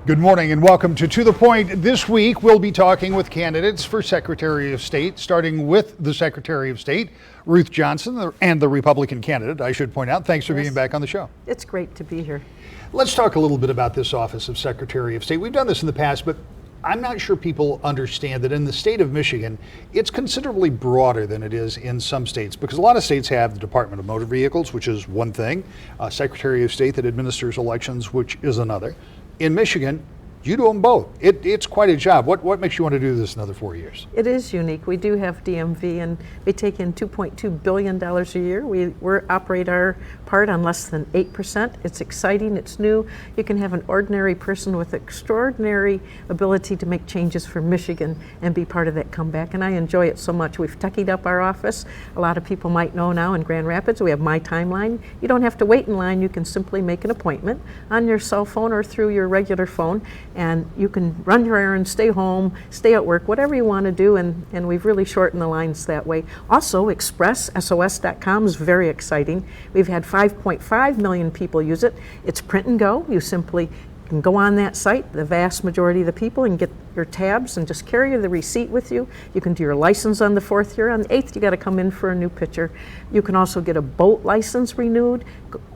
Good morning and welcome to the Point. This week we'll be talking with candidates for Secretary of State, starting with the Secretary of State, Ruth Johnson, and the Republican candidate, I should point out. Thanks for being back on the show. It's great to be here. Let's talk a little bit about this office of Secretary of State. We've done this in the past, but I'm not sure people understand that in the state of Michigan, it's considerably broader than it is in some states, because a lot of states have the Department of Motor Vehicles, which is one thing, Secretary of State that administers elections, which is another. In Michigan, you do them both. It's quite a job. What makes you want to do this another 4 years? It is unique. We do have DMV, and we take in $2.2 billion a year. We operate our part on less than 8%. It's exciting. It's new. You can have an ordinary person with extraordinary ability to make changes for Michigan and be part of that comeback, and I enjoy it so much. We've techied up our office. A lot of people might know now in Grand Rapids we have My Timeline. You don't have to wait in line. You can simply make an appointment on your cell phone or through your regular phone, and you can run your errands, stay home, stay at work, whatever you want to do, and we've really shortened the lines that way. Also, expressos.com is very exciting. We've had 5.5 million people use it. It's print and go. You simply can go on that site, the vast majority of the people, and get your tabs and just carry the receipt with you. You can do your license on the 4th year. On the 8th, you got to come in for a new picture. You can also get a boat license renewed,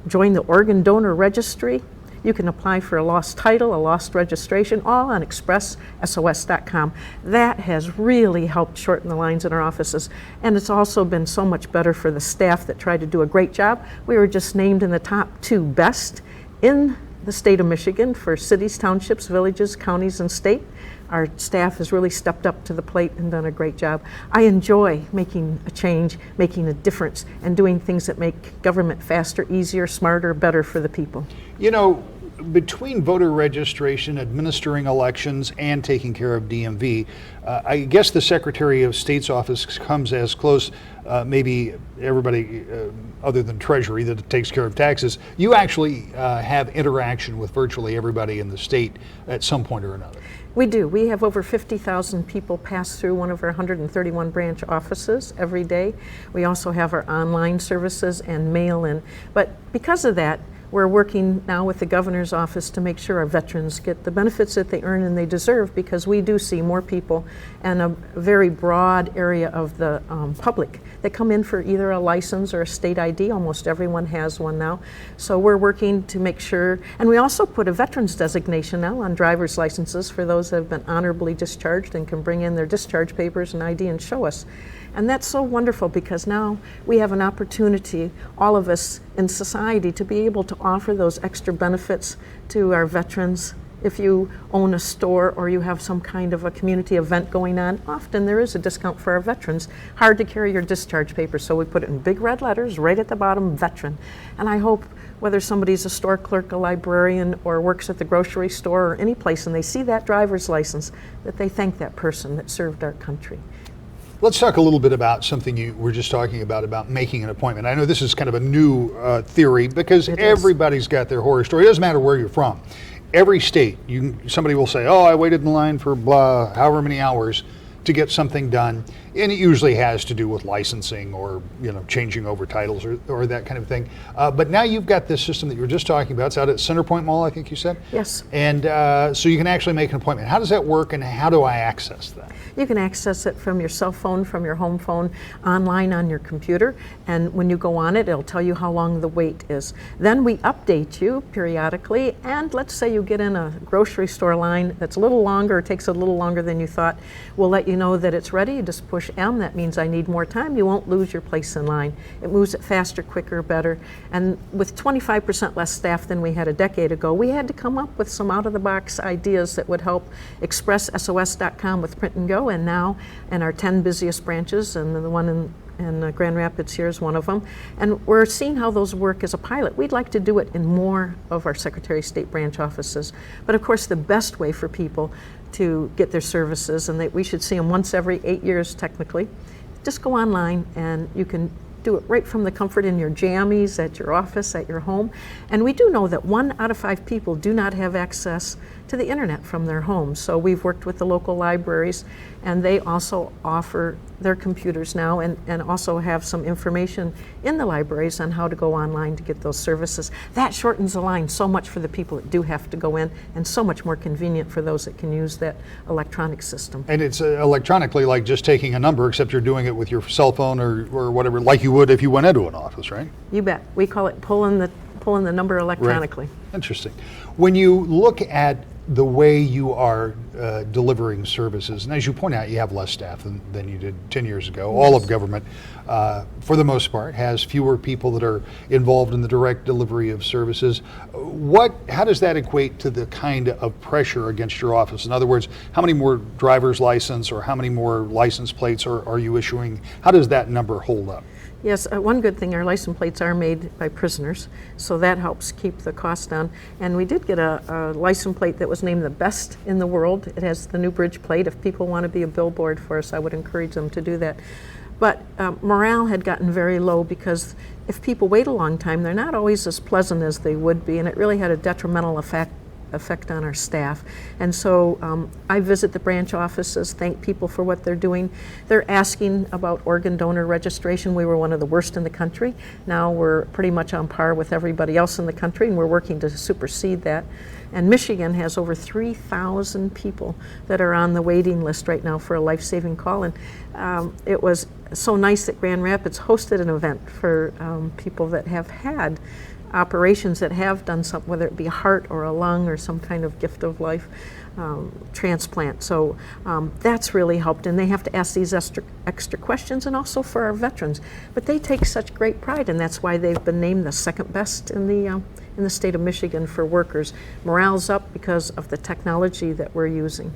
join the organ donor registry. You can apply for a lost title, a lost registration, all on expressos.com. That has really helped shorten the lines in our offices, and it's also been so much better for the staff that tried to do a great job. We were just named in the top 2 best in the state of Michigan for cities, townships, villages, counties, and state. Our staff has really stepped up to the plate and done a great job. I enjoy making a change, making a difference, and doing things that make government faster, easier, smarter, better for the people. You know, between voter registration, administering elections, and taking care of DMV, I guess the Secretary of State's office comes as close, maybe everybody other than Treasury that takes care of taxes. You actually have interaction with virtually everybody in the state at some point or another. We do. We have over 50,000 people pass through one of our 131 branch offices every day. We also have our online services and mail-in. But because of that, we're working now with the governor's office to make sure our veterans get the benefits that they earn and they deserve, because we do see more people and a very broad area of the public that come in for either a license or a state ID. Almost everyone has one now. So we're working to make sure, and we also put a veterans designation now on driver's licenses for those that have been honorably discharged and can bring in their discharge papers and ID and show us. And that's so wonderful, because now we have an opportunity, all of us in society, to be able to offer those extra benefits to our veterans. If you own a store or you have some kind of a community event going on, often there is a discount for our veterans. Hard to carry your discharge paper, so we put it in big red letters right at the bottom, veteran. And I hope whether somebody's a store clerk, a librarian, or works at the grocery store or any place, and they see that driver's license, that they thank that person that served our country. Let's talk a little bit about something you were just talking about making an appointment. I know this is kind of a new theory, because everybody's got their horror story. It doesn't matter where you're from. Every state, somebody will say, oh, I waited in line for however many hours to get something done. And it usually has to do with licensing or changing over titles or that kind of thing. But now you've got this system that you were just talking about. It's out at Centerpoint Mall, I think you said? Yes. And so you can actually make an appointment. How does that work, and how do I access that? You can access it from your cell phone, from your home phone, online on your computer, and when you go on it, it'll tell you how long the wait is. Then we update you periodically, and let's say you get in a grocery store line that's a little longer, or takes a little longer than you thought, we'll let you know that it's ready. You just push M, that means I need more time. You won't lose your place in line. It moves it faster, quicker, better, and with 25% less staff than we had a decade ago, we had to come up with some out-of-the-box ideas that would help. expressos.com with print and go, and now in our 10 busiest branches, and the one in Grand Rapids here is one of them, and we're seeing how those work as a pilot. We'd like to do it in more of our Secretary of State branch offices, but of course the best way for people to get their services, and that we should see them once every 8 years technically, just go online and you can do it right from the comfort in your jammies, at your office, at your home. And we do know that 1 out of 5 people do not have access to the internet from their homes. So we've worked with the local libraries, and they also offer their computers now and also have some information in the libraries on how to go online to get those services. That shortens the line so much for the people that do have to go in, and so much more convenient for those that can use that electronic system. And it's electronically like just taking a number, except you're doing it with your cell phone or whatever, like you would if you went into an office, right? You bet. We call it pulling the number electronically. Right. Interesting. When you look at the way you are delivering services, and as you point out, you have less staff than you did 10 years ago. Yes. All of government, for the most part, has fewer people that are involved in the direct delivery of services. How does that equate to the kind of pressure against your office? In other words, how many more driver's license or how many more license plates are you issuing? How does that number hold up? Yes, one good thing, our license plates are made by prisoners, so that helps keep the cost down. And we did get a license plate that was named the best in the world. It has the New Bridge plate. If people want to be a billboard for us, I would encourage them to do that. But morale had gotten very low because if people wait a long time, they're not always as pleasant as they would be, and it really had a detrimental effect on our staff. And so I visit the branch offices, thank people for what they're doing. They're asking about organ donor registration. We were one of the worst in the country. Now we're pretty much on par with everybody else in the country, and we're working to supersede that. And Michigan has over 3,000 people that are on the waiting list right now for a life-saving call. And it was so nice that Grand Rapids hosted an event for people that have had operations that have done something, whether it be a heart or a lung or some kind of gift of life transplant. So that's really helped, and they have to ask these extra questions, and also for our veterans. But they take such great pride, and that's why they've been named the second best in the state of Michigan for workers. Morale's up because of the technology that we're using.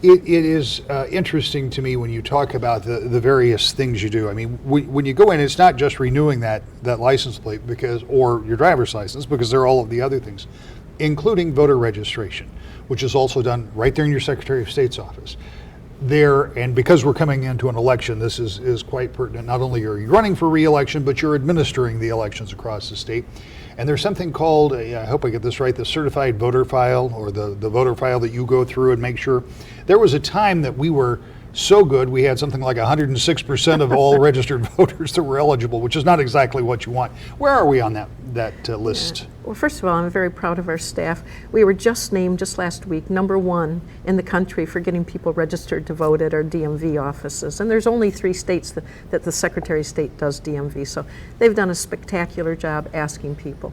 It is interesting to me when you talk about the various things you do. I mean, when you go in, it's not just renewing that license plate or your driver's license, because there are all of the other things, including voter registration, which is also done right there in your Secretary of State's office. And because we're coming into an election, this is quite pertinent. Not only are you running for re-election, but you're administering the elections across the state. And there's something called, I hope I get this right, the certified voter file, or the voter file that you go through and make sure. There was a time that we were so good, we had something like 106% of all registered voters that were eligible, which is not exactly what you want. Where are we on that list? Yeah. Well, first of all, I'm very proud of our staff. We were just named just last week #1 in the country for getting people registered to vote at our DMV offices. And there's only 3 states that the Secretary of State does DMV, so they've done a spectacular job asking people.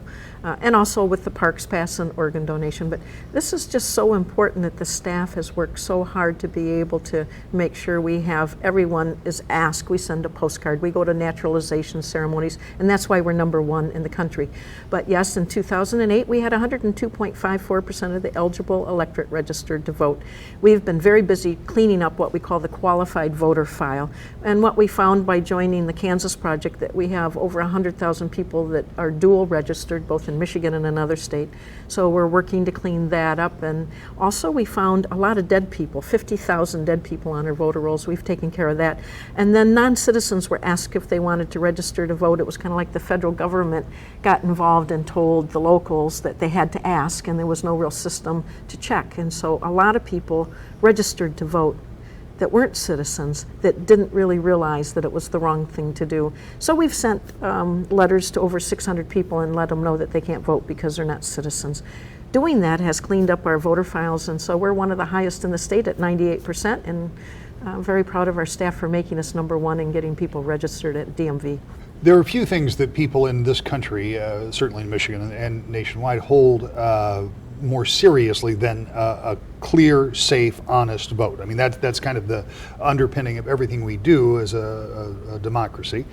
And also with the Parks Pass and organ donation. But this is just so important that the staff has worked so hard to be able to make sure we have everyone is asked. We send a postcard. We go to naturalization ceremonies, and that's why we're #1 in the country. But yes, in 2008, we had 102.54% of the eligible electorate registered to vote. We've been very busy cleaning up what we call the qualified voter file. And what we found by joining the Kansas Project, that we have over 100,000 people that are dual registered, both in Michigan and another state. So we're working to clean that up. And also we found a lot of dead people, 50,000 dead people on our voter rolls. We've taken care of that. And then non-citizens were asked if they wanted to register to vote. It was kind of like the federal government got involved and told the locals that they had to ask, and there was no real system to check. And so a lot of people registered to vote that weren't citizens, that didn't really realize that it was the wrong thing to do. So we've sent letters to over 600 people and let them know that they can't vote because they're not citizens. Doing that has cleaned up our voter files, and so we're one of the highest in the state at 98%, and I'm very proud of our staff for making us #1 and getting people registered at DMV. There are a few things that people in this country, certainly in Michigan and nationwide, hold more seriously than a clear, safe, honest vote. I mean, that's kind of the underpinning of everything we do as a democracy.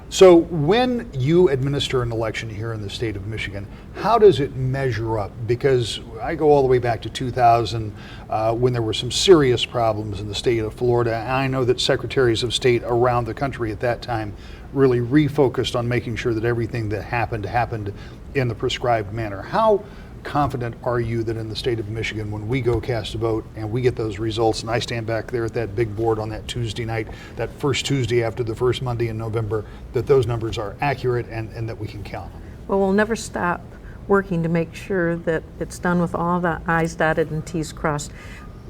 So when you administer an election here in the state of Michigan, how does it measure up? Because I go all the way back to 2000 when there were some serious problems in the state of Florida. And I know that secretaries of state around the country at that time really refocused on making sure that everything that happened in the prescribed manner. How confident are you that in the state of Michigan, when we go cast a vote and we get those results, and I stand back there at that big board on that Tuesday night, that first Tuesday after the first Monday in November, that those numbers are accurate and that we can count them? Well, we'll never stop working to make sure that it's done with all the I's dotted and T's crossed.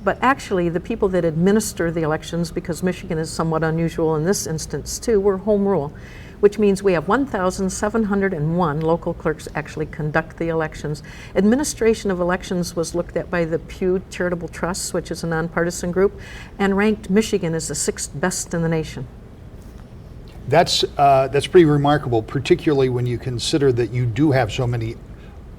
But actually, the people that administer the elections, because Michigan is somewhat unusual in this instance too, we're home rule, which means we have 1,701 local clerks actually conduct the elections. Administration of elections was looked at by the Pew Charitable Trust, which is a nonpartisan group, and ranked Michigan as the 6th best in the nation. That's pretty remarkable, particularly when you consider that you do have so many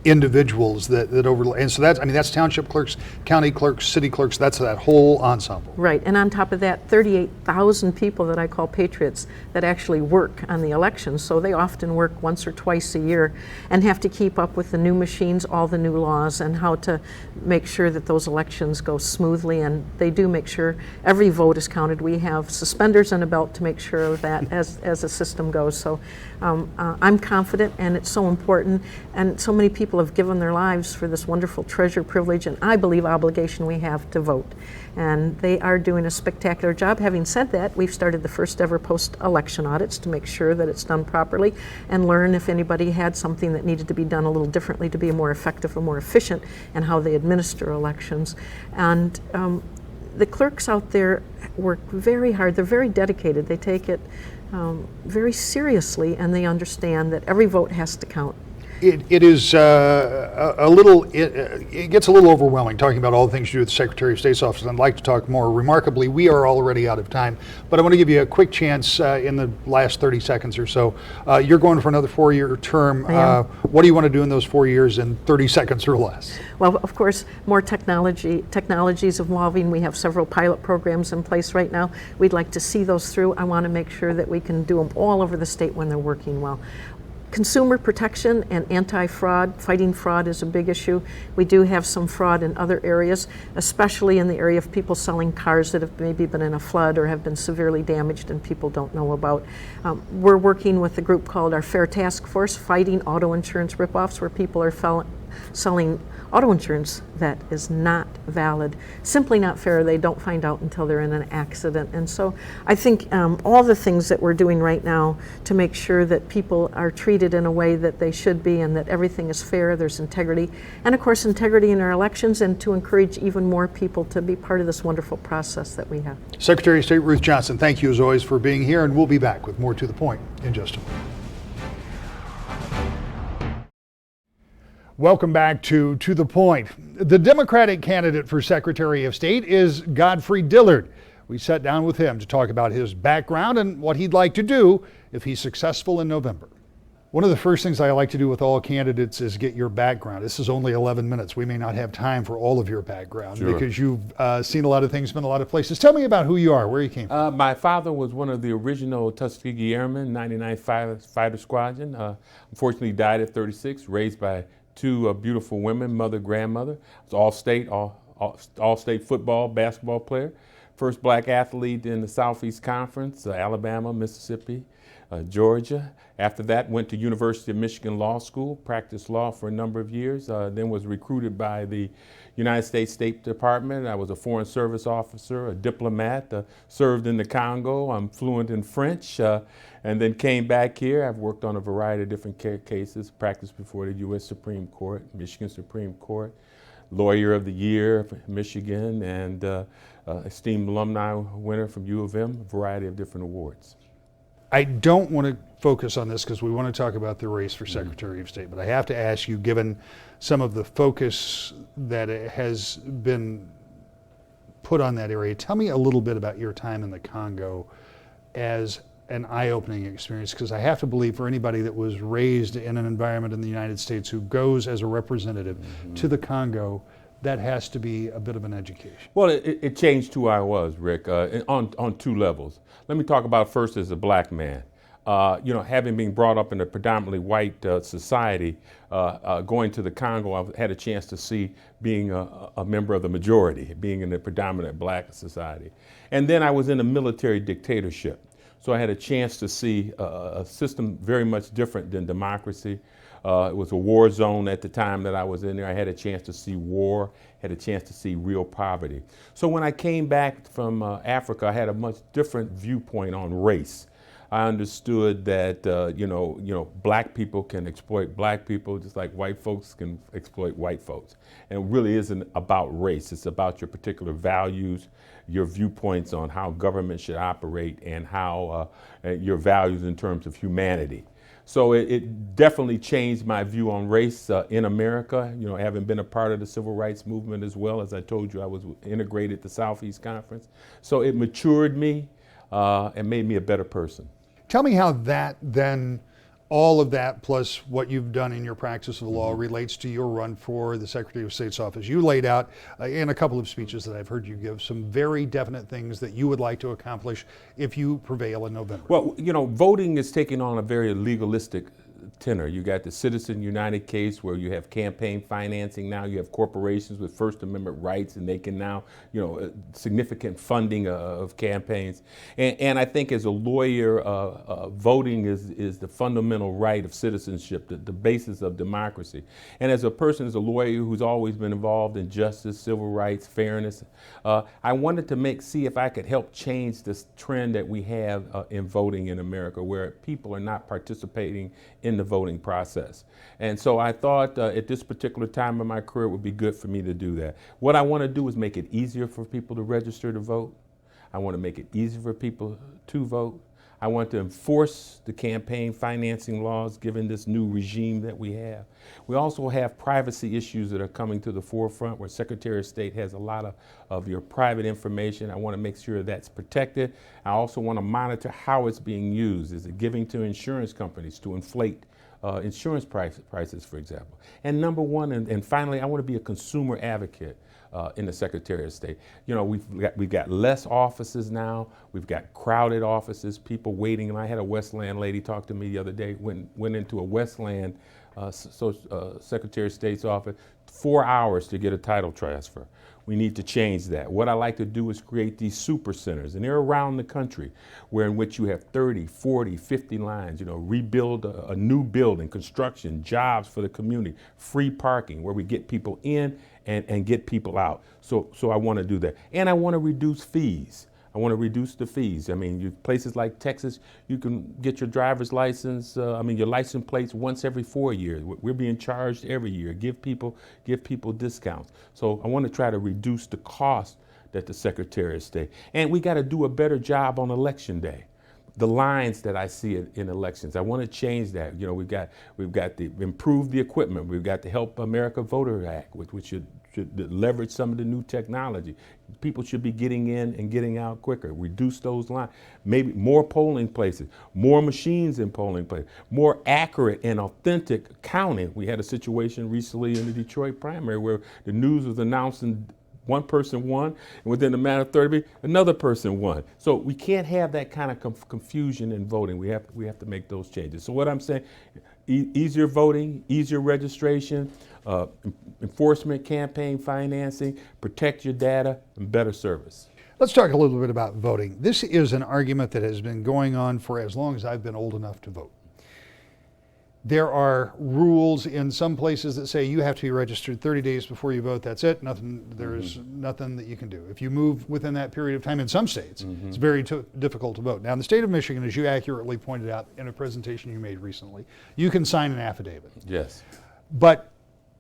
individuals that overlay. And so that's township clerks, county clerks, city clerks, that's that whole ensemble. Right, and on top of that, 38,000 people that I call patriots that actually work on the elections. So they often work once or twice a year and have to keep up with the new machines, all the new laws, and how to make sure that those elections go smoothly. And they do make sure every vote is counted. We have suspenders and a belt to make sure of that as the system goes. So I'm confident, and it's so important, and so many people have given their lives for this wonderful treasure, privilege, and I believe obligation we have to vote. And they are doing a spectacular job. Having said that, we've started the first ever post-election audits to make sure that it's done properly and learn if anybody had something that needed to be done a little differently to be more effective and more efficient in how they administer elections. And the clerks out there work very hard. They're very dedicated. They take it very seriously, and they understand that every vote has to count. It is a little, it gets a little overwhelming talking about all the things you do with the Secretary of State's office. I'd like to talk more. Remarkably, we are already out of time, but I want to give you a quick chance in the last 30 seconds or so. You're going for another 4-year term. What do you want to do in those 4 years in 30 seconds or less? Well, of course, more technologies evolving. We have several pilot programs in place right now. We'd like to see those through. I want to make sure that we can do them all over the state when they're working well. Consumer protection and anti-fraud, fighting fraud is a big issue. We do have some fraud in other areas, especially in the area of people selling cars that have maybe been in a flood or have been severely damaged and people don't know about. We're working with a group called our Fair Task Force, fighting auto insurance ripoffs, where people are selling auto insurance that is not valid, simply not fair. They don't find out until they're in an accident. And so I think all the things that we're doing right now to make sure that people are treated in a way that they should be and that everything is fair, there's integrity, and of course integrity in our elections, and to encourage even more people to be part of this wonderful process that we have. Secretary of State Ruth Johnson, thank you as always for being here, and we'll be back with more To the Point in just a moment. Welcome back to the Point. The Democratic candidate for Secretary of State is Godfrey Dillard. We sat down with him to talk about his background and what he'd like to do if he's successful in November. One of the first things I like to do with all candidates is get your background. This is only 11 minutes. We may not have time for all of your background because you've seen a lot of things, been a lot of places. Tell me about who you are, where you came from. My father was one of the original Tuskegee Airmen, 99th Fighter Squadron. Unfortunately died at 36, raised by two beautiful women, mother, grandmother. Was all-state football, basketball player. First black athlete in the Southeast Conference, Alabama, Mississippi, Georgia. After that, went to University of Michigan Law School, practiced law for a number of years, then was recruited by the United States State Department. I was a Foreign Service officer, a diplomat, served in the Congo. I'm fluent in French, and then came back here. I've worked on a variety of different cases, practiced before the U.S. Supreme Court, Michigan Supreme Court, Lawyer of the Year for Michigan, and esteemed alumni winner from U of M, a variety of different awards. I don't want to focus on this because we want to talk about the race for Secretary of State, but I have to ask you, given some of the focus that has been put on that area, tell me a little bit about your time in the Congo as an eye-opening experience, because I have to believe for anybody that was raised in an environment in the United States who goes as a representative to the Congo, that has to be a bit of an education. Well, it changed who I was, Rick, on two levels. Let me talk about first as a black man. Having been brought up in a predominantly white society, going to the Congo, I had a chance to see being a member of the majority, being in a predominant black society. And then I was in a military dictatorship. So I had a chance to see a system very much different than democracy. It was a war zone at the time that I was in there. I had a chance to see war, had a chance to see real poverty. So when I came back from Africa, I had a much different viewpoint on race. I understood that black people can exploit black people just like white folks can exploit white folks. And it really isn't about race. It's about your particular values, your viewpoints on how government should operate, and how your values in terms of humanity. So it definitely changed my view on race in America. Having been a part of the civil rights movement as well. As I told you, I was integrated at the Southeast Conference. So it matured me and made me a better person. Tell me how that then, all of that plus what you've done in your practice of the law relates to your run for the Secretary of State's office. You laid out in a couple of speeches that I've heard you give some very definite things that you would like to accomplish if you prevail in November. Well, voting is taking on a very legalistic tenor. You got the Citizen United case where you have campaign financing now. You have corporations with First Amendment rights, and they can now, significant funding of campaigns. And I think as a lawyer, voting is the fundamental right of citizenship, the basis of democracy. And as a person, as a lawyer who's always been involved in justice, civil rights, fairness, I wanted to see if I could help change this trend that we have in voting in America, where people are not participating in the voting process. And so I thought at this particular time in my career it would be good for me to do that. What I want to do is make it easier for people to register to vote. I want to make it easier for people to vote. I want to enforce the campaign financing laws given this new regime that we have. We also have privacy issues that are coming to the forefront where Secretary of State has a lot of your private information. I want to make sure that's protected. I also want to monitor how it's being used. Is it giving to insurance companies to inflate insurance prices, for example? And number one, and finally, I want to be a consumer advocate in the Secretary of State. We've got less offices now. We've got crowded offices, people waiting. And I had a Westland lady talk to me the other day, went into a Westland Secretary of State's office, 4 hours to get a title transfer. We need to change that. What I like to do is create these super centers, and they're around the country, where in which you have 30, 40, 50 lines, rebuild a new building, construction, jobs for the community, free parking, where we get people in and get people out. So I want to do that. And I want to reduce fees. I want to reduce the fees. I mean, places like Texas, you can get your driver's license, your license plates once every 4 years. We're being charged every year. Give people discounts. So I want to try to reduce the cost that the Secretary of State. And we got to do a better job on Election Day. The lines that I see in elections, I want to change that. We've got to improve the equipment. We've got the Help America Voter Act, which should leverage some of the new technology. People should be getting in and getting out quicker. Reduce those lines. Maybe more polling places, more machines in polling places, more accurate and authentic counting. We had a situation recently in the Detroit primary where the news was announcing one person won, and within a matter of 30 minutes, another person won. So we can't have that kind of confusion in voting. We have to make those changes. So what I'm saying, easier voting, easier registration, enforcement, campaign financing, protect your data, and better service. Let's talk a little bit about voting. This is an argument that has been going on for as long as I've been old enough to vote. There are rules in some places that say you have to be registered 30 days before you vote. That's it. There's nothing that you can do. If you move within that period of time in some states, it's very difficult to vote. Now, in the state of Michigan, as you accurately pointed out in a presentation you made recently, you can sign an affidavit. Yes. But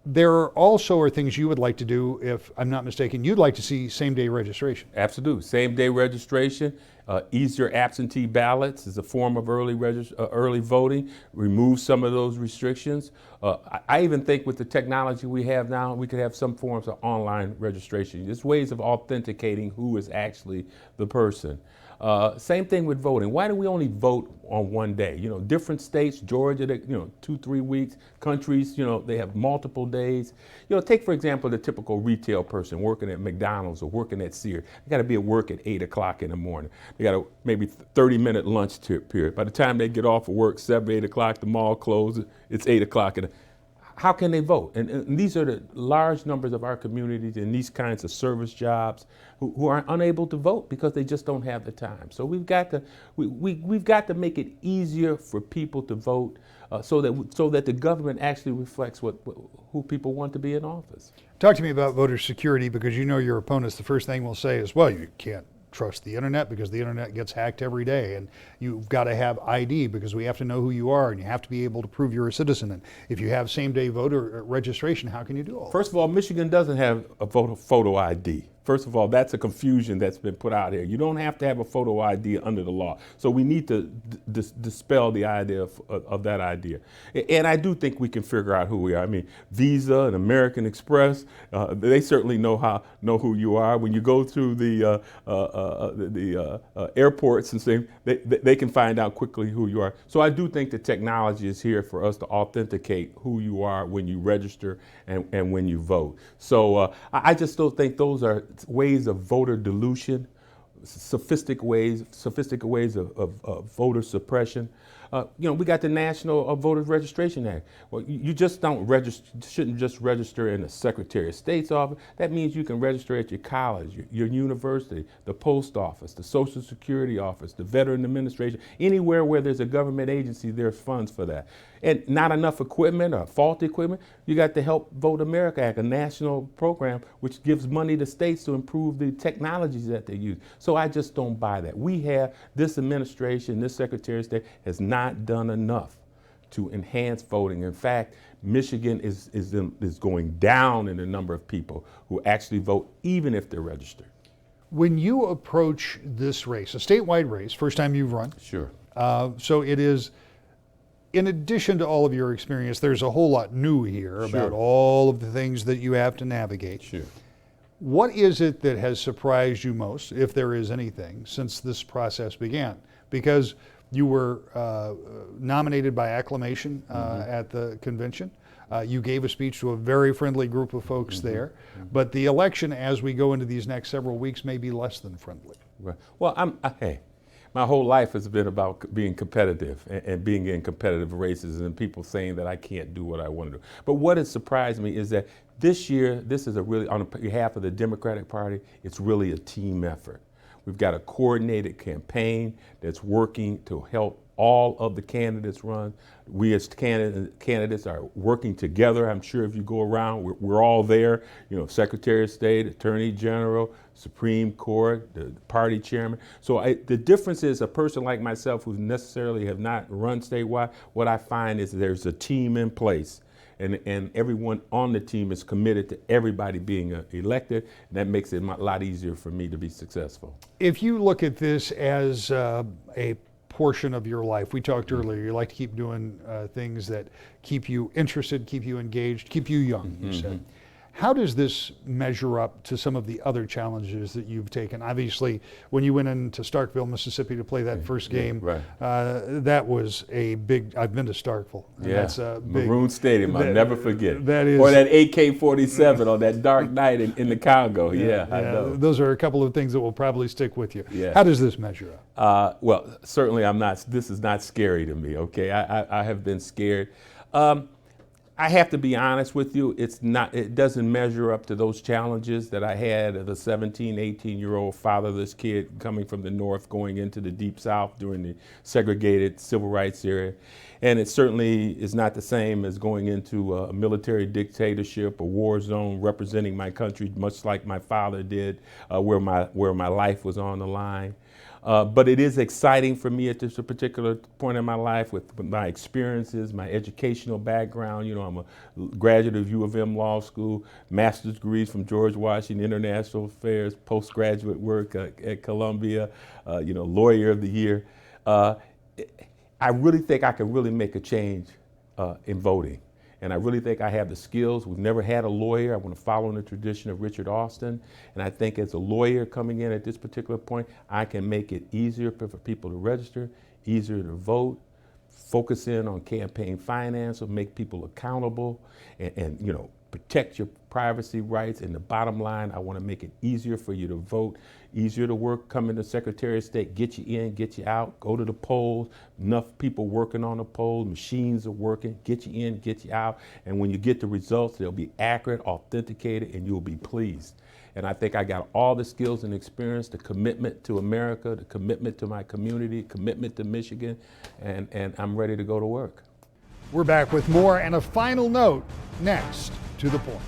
there also are things you would like to do, if I'm not mistaken. You'd like to see same-day registration. Absolutely. Same-day registration, easier absentee ballots is a form of early voting, remove some of those restrictions. I even think with the technology we have now, we could have some forms of online registration. There's ways of authenticating who is actually the person. Same thing with voting. Why do we only vote on one day? Different states, Georgia, 2-3 weeks. Countries, they have multiple days. Take for example the typical retail person working at McDonald's or working at Sears. They got to be at work at 8 o'clock in the morning. They got a maybe 30-minute lunch period. By the time they get off of work, 7, 8 o'clock, the mall closes. It's 8 o'clock. How can they vote? And these are the large numbers of our communities in these kinds of service jobs who are unable to vote because they just don't have the time. So we've got to make it easier for people to vote so that the government actually reflects who people want to be in office. Talk to me about voter security, because your opponents, the first thing will say is, well, you can't trust the internet because the internet gets hacked every day, and you've got to have ID because we have to know who you are, and you have to be able to prove you're a citizen. And if you have same-day voter registration, how can you do all that? First of all, Michigan doesn't have a photo ID. First of all, that's a confusion that's been put out here. You don't have to have a photo ID under the law. So we need to dispel the idea of that idea. And I do think we can figure out who we are. I mean, Visa and American Express, they certainly know who you are. When you go through the airports and things, they can find out quickly who you are. So I do think the technology is here for us to authenticate who you are when you register and when you vote. So I just don't think those are ways of voter dilution, sophisticated ways of voter suppression. We got the National Voters Registration Act. Well, you just don't shouldn't just register in the Secretary of State's office. That means you can register at your college, your university, the post office, the Social Security office, the Veteran Administration, anywhere where there's a government agency, there's funds for that. And not enough equipment or faulty equipment, you got the Help Vote America Act, a national program which gives money to states to improve the technologies that they use. So I just don't buy that. This administration, this Secretary of State has not done enough to enhance voting. In fact, Michigan is going down in the number of people who actually vote, even if they're registered. When you approach this race, a statewide race, first time you've run. Sure. So it is, in addition to all of your experience, there's a whole lot new here about all of the things that you have to navigate. Sure. What is it that has surprised you most, if there is anything, since this process began? Because you were nominated by acclamation at the convention. You gave a speech to a very friendly group of folks there. But the election, as we go into these next several weeks, may be less than friendly. Right. Well, my whole life has been about being competitive and being in competitive races and people saying that I can't do what I want to do. But what has surprised me is that this year, this is on behalf of the Democratic Party, it's really a team effort. We've got a coordinated campaign that's working to help all of the candidates run. We as candidates are working together. I'm sure if you go around, we're all there. Secretary of State, Attorney General, Supreme Court, the party chairman. So the difference is a person like myself who necessarily have not run statewide, what I find is there's a team in place. And everyone on the team is committed to everybody being elected. And that makes it a lot easier for me to be successful. If you look at this as a portion of your life, we talked earlier, you like to keep doing things that keep you interested, keep you engaged, keep you young, you said. How does this measure up to some of the other challenges that you've taken? Obviously, when you went into Starkville, Mississippi to play that first game, that was a big, I've been to Starkville. That's a big, Maroon Stadium, I'll never forget. That is, or that AK-47 on that dark night in the Congo. I know. Those are a couple of things that will probably stick with you. Yeah. How does this measure up? Well, certainly this is not scary to me, okay? I have been scared. I have to be honest with you, it doesn't measure up to those challenges that I had as a 17, 18-year-old fatherless kid coming from the North going into the Deep South during the segregated civil rights era. And it certainly is not the same as going into a military dictatorship, a war zone, representing my country, much like my father did, where my life was on the line. But it is exciting for me at this particular point in my life with my experiences, my educational background. I'm a graduate of U of M Law School, master's degrees from George Washington International Affairs, postgraduate work at Columbia, Lawyer of the Year. I really think I can really make a change in voting. And I really think I have the skills. We've never had a lawyer. I want to follow in the tradition of Richard Austin. And I think as a lawyer coming in at this particular point, I can make it easier for people to register, easier to vote, focus in on campaign finance, make people accountable, and protect your privacy rights. And the bottom line, I want to make it easier for you to vote, easier to work, come into Secretary of State, get you in, get you out, go to the polls, enough people working on the polls, machines are working, get you in, get you out. And when you get the results, they'll be accurate, authenticated, and you'll be pleased. And I think I got all the skills and experience, the commitment to America, the commitment to my community, commitment to Michigan, and I'm ready to go to work. We're back with more and a final note next to the point.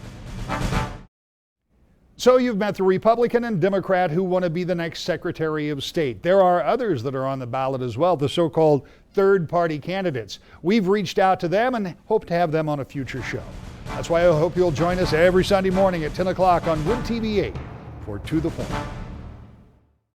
So you've met the Republican and Democrat who want to be the next Secretary of State. There are others that are on the ballot as well, the so-called third-party candidates. We've reached out to them and hope to have them on a future show. That's why I hope you'll join us every Sunday morning at 10 o'clock on Wood TV 8 for To The Point.